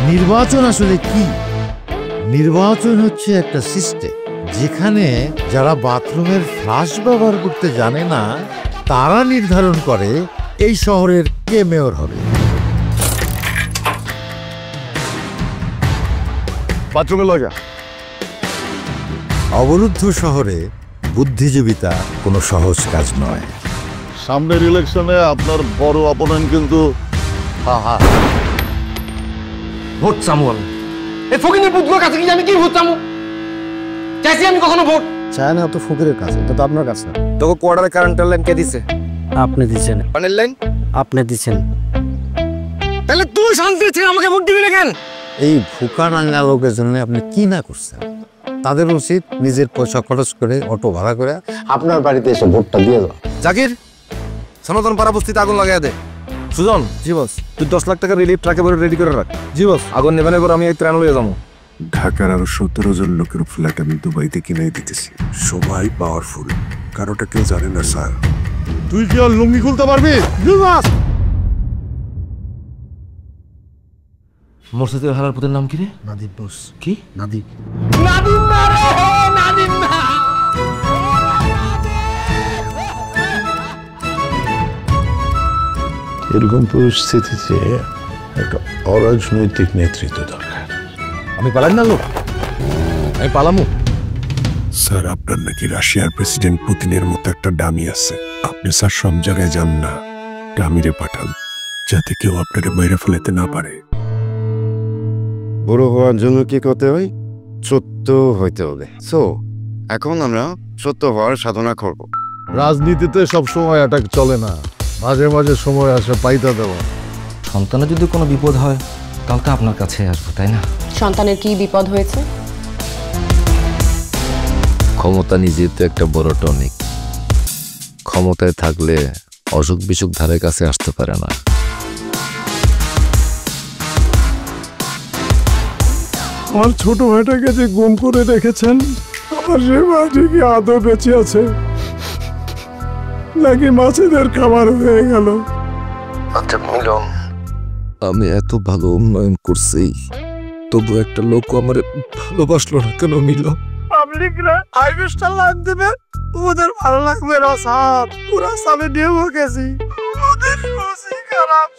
নির্বাচন আসলে কি? নির্বাচন হচ্ছে একটা সিস্টেম যেখানে যারা বাথরুমের ফ্লাশ ব্যবহার করতে জানে না তারা নির্ধারণ করে এই শহরের কে মেয়র হবে। বাথরুমে লজা। অবরুদ্ধ শহরে বুদ্ধিজীবিতা কোনো সহজ কাজ নয়। সামনের ইলেকশনে আপনার বড় অপোনেন্ট কিন্তু ভোট চামু আমি এই ফকিনের বুদ্ধর কাছে কি আমি কি ভোট চামু চাইছি আমি কখনো ভোট চায় না তো ফকিরের কাছে, এটা তো আপনার কাছে। তোকে কোয়ার্টারে কারেন্টের লাইন কে দিছে? আপনি দিচ্ছেন। পানির লাইন আপনি দিচ্ছেন। তাহলে তুই শান্তি থেকে আমাকে ভোট দিবি না কেন? এই ভুকা নাঙ্গা লোকের জন্য আপনি কি না করছেন? তাদের উচিত নিজের পয়সা খরচ করে অটো ভাড়া করে আপনার বাড়িতে এসে ভোটটা দিয়ে দাও। জাকির সনাতন পাড়া বস্তিতে আগুন লাগাই দে। সুজন, জি বস। তুই 10 লাখ টাকা রিলিফ ট্রাকে ভরে রেডি করে রাখ। জি বস। আগুন নেভানোর পর আমি এই ত্রাণ লয়ে যাবো। ঢাকার আরো 17 জন লোকের ফ্ল্যাট আমি দুবাইতে কিনে দিতেছি। সবাই পাওয়ারফুল, কারোটা কেউ জানে না স্যার। তুই কি আর লুঙ্গি খুলতে পারবি? মোরশেদের হারার পুতের নাম কি রে? নাদিম বস। কি? নাদিম। নাদিম না রে, নাদিম না। এরকম পরিস্থিতিতে একটা অরাজনৈতিক নেতৃত্ব দরকার। আমি পালাই না লোক, আমি পালামু। স্যার, আপনার নাকি রাশিয়ার প্রেসিডেন্ট পুতিনের মতো একটা ডামি আছে। আপনি স্যার সব জায়গায় যান না, ডামিরে পাঠান যাতে কেউ আপনাকে মেরে ফেলতে না পারে। বড় হওয়ার জন্য কি করতে হয়? সত্য হইতে হবে। সো এখন আমরা সত্য হওয়ার সাধনা করব। রাজনীতিতে সবসময় অ্যাটাক চলে না, মাঝে মাঝে সময় আসে পাইতা দেওয়া। সন্তানের যদি কোনো বিপদ হয় তাহলে তো আপনার কাছে আসবো, তাই না? সন্তানের কি বিপদ হয়েছে? ক্ষমতা নিজেই তো একটা বড় টনিক। ক্ষমতায় থাকলে অসুখ বিসুখ ধারে কাছে আসতে পারে না। আমার ছোট ভাইটাকে যে গুম করে রেখেছেন, আমার সে মাটি কি আদৌ বেঁচে আছে নাকি মাছেদের খাবার হয়ে গেল? আচ্ছা মিলন, আমি এত ভালো উন্নয়ন করছি, তবু একটা লোক আমার ভালোবাসলো না কেন? মিলন, পাবলিকরা হাইওয়েস্টার লাইন দেবে, ওদের ভালো লাগবে না স্যার। পুরা সামনে নিয়ে গেছি, ওদের খারাপ।